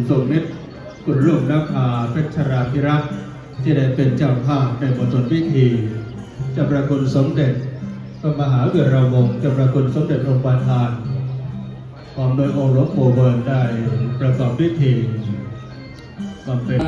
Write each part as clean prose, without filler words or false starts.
ทรงฤทธิ์คุณลุงนภาเพชรราภิรักษ์ที่ได้เป็นเจ้าภาพในบทสวดพิธีเจ้าประคุณสมเด็จพระมหาวีระวงศ์เจ้าประคุณสมเด็จองค์ประธานพร้อมโดยองค์หลวงปู่เบิร์นได้ประกอบพิธีบำเพ็ญ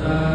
ส